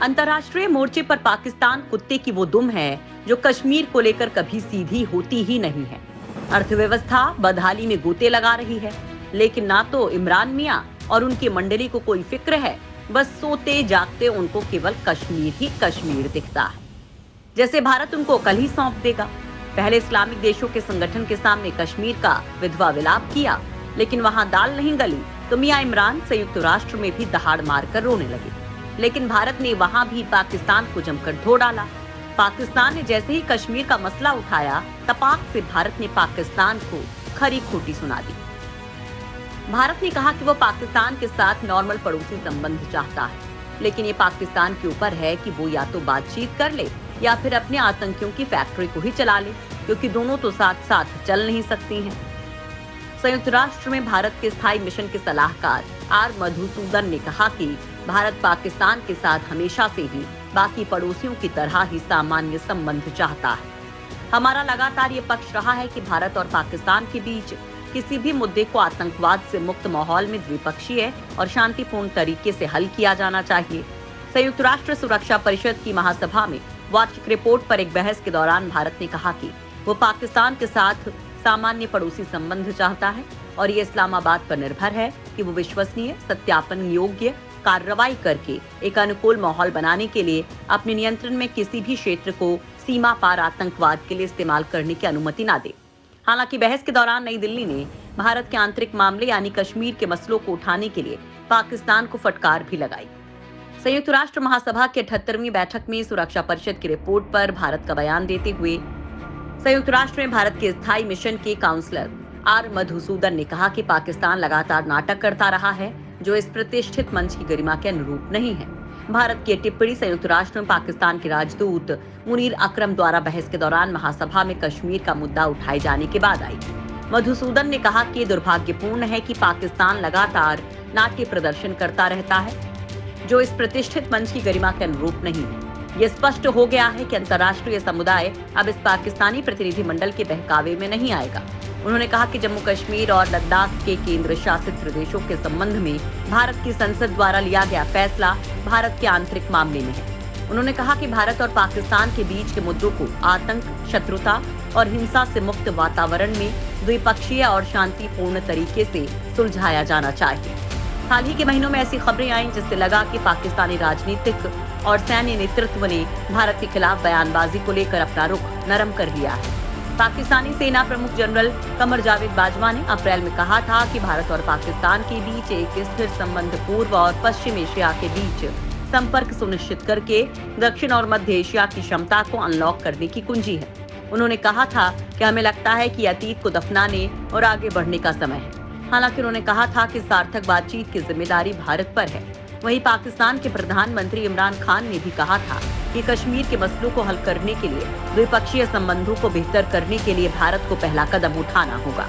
अंतर्राष्ट्रीय मोर्चे पर पाकिस्तान कुत्ते की वो दुम है जो कश्मीर को लेकर कभी सीधी होती ही नहीं है। अर्थव्यवस्था बदहाली में गोते लगा रही है, लेकिन ना तो इमरान मियां और उनकी मंडली को कोई फिक्र है। बस सोते जागते उनको केवल कश्मीर ही कश्मीर दिखता है, जैसे भारत उनको कल ही सौंप देगा। पहले इस्लामिक देशों के संगठन के सामने कश्मीर का विधवा विलाप किया, लेकिन वहां दाल नहीं गली तो मियां इमरान संयुक्त राष्ट्र में भी दहाड़ मारकर रोने लगे। लेकिन भारत ने वहां भी पाकिस्तान को जमकर धो डाला। पाकिस्तान ने जैसे ही कश्मीर का मसला उठाया, तपाक से भारत ने पाकिस्तान को खरी खोटी सुना दी। भारत ने कहा कि वो पाकिस्तान के साथ नॉर्मल पड़ोसी संबंध चाहता है, लेकिन ये पाकिस्तान के ऊपर है कि वो या तो बातचीत कर ले या फिर अपने आतंकियों की फैक्ट्री को ही चला ले, क्योंकि दोनों तो साथ साथ चल नहीं सकती हैं। संयुक्त राष्ट्र में भारत के स्थायी मिशन के सलाहकार आर मधुसूदन ने कहा कि भारत पाकिस्तान के साथ हमेशा से ही बाकी पड़ोसियों की तरह ही सामान्य संबंध चाहता है। हमारा लगातार ये पक्ष रहा है कि भारत और पाकिस्तान के बीच किसी भी मुद्दे को आतंकवाद से मुक्त माहौल में द्विपक्षीय और शांतिपूर्ण तरीके से हल किया जाना चाहिए। संयुक्त राष्ट्र सुरक्षा परिषद की महासभा में वार्षिक रिपोर्ट पर एक बहस के दौरान भारत ने कहा कि वो पाकिस्तान के साथ सामान्य पड़ोसी संबंध चाहता है और ये इस्लामाबाद पर निर्भर है कि वो विश्वसनीय, सत्यापन योग्य कार्रवाई करके एक अनुकूल माहौल बनाने के लिए अपने नियंत्रण में किसी भी क्षेत्र को सीमा पार आतंकवाद के लिए इस्तेमाल करने की अनुमति न दे। हालांकि बहस के दौरान नई दिल्ली ने भारत के आंतरिक मामले यानी कश्मीर के मसलों को उठाने के लिए पाकिस्तान को फटकार भी लगाई। संयुक्त राष्ट्र महासभा की 78वीं बैठक में सुरक्षा परिषद की रिपोर्ट पर भारत का बयान देते हुए संयुक्त राष्ट्र में भारत के स्थायी मिशन के काउंसलर आर मधुसूदन ने कहा कि पाकिस्तान लगातार नाटक करता रहा है जो इस प्रतिष्ठित मंच की गरिमा के अनुरूप नहीं है। भारत की टिप्पणी संयुक्त राष्ट्र में पाकिस्तान के राजदूत मुनीर अकरम द्वारा बहस के दौरान महासभा में कश्मीर का मुद्दा उठाए जाने के बाद आई। मधुसूदन ने कहा कि दुर्भाग्यपूर्ण है कि पाकिस्तान लगातार नाट्य प्रदर्शन करता रहता है जो इस प्रतिष्ठित मंच की गरिमा के अनुरूप नहीं है। ये स्पष्ट हो गया है कि अंतर्राष्ट्रीय समुदाय अब इस पाकिस्तानी प्रतिनिधिमंडल के बहकावे में नहीं आएगा। उन्होंने कहा कि जम्मू कश्मीर और लद्दाख के केंद्र शासित प्रदेशों के संबंध में भारत की संसद द्वारा लिया गया फैसला भारत के आंतरिक मामले में है। उन्होंने कहा कि भारत और पाकिस्तान के बीच के मुद्दों को आतंक, शत्रुता और हिंसा से मुक्त वातावरण में द्विपक्षीय और शांतिपूर्ण तरीके से सुलझाया जाना चाहिए। हाल ही के महीनों में ऐसी खबरें आईं जिससे लगा कि पाकिस्तानी राजनीतिक और सैन्य नेतृत्व ने भारत के खिलाफ बयानबाजी को लेकर अपना रुख नरम कर लिया है। पाकिस्तानी सेना प्रमुख जनरल कमर जावेद बाजवा ने अप्रैल में कहा था कि भारत और पाकिस्तान के बीच एक स्थिर संबंध पूर्व और पश्चिम एशिया के बीच संपर्क सुनिश्चित करके दक्षिण और मध्य एशिया की क्षमता को अनलॉक करने की कुंजी है। उन्होंने कहा था कि हमें लगता है कि अतीत को दफनाने और आगे बढ़ने का समय है। हालांकि उन्होंने कहा था कि सार्थक बातचीत की जिम्मेदारी भारत पर है। वहीं पाकिस्तान के प्रधानमंत्री इमरान खान ने भी कहा था कि कश्मीर के मसलों को हल करने के लिए द्विपक्षीय संबंधों को बेहतर करने के लिए भारत को पहला कदम उठाना होगा।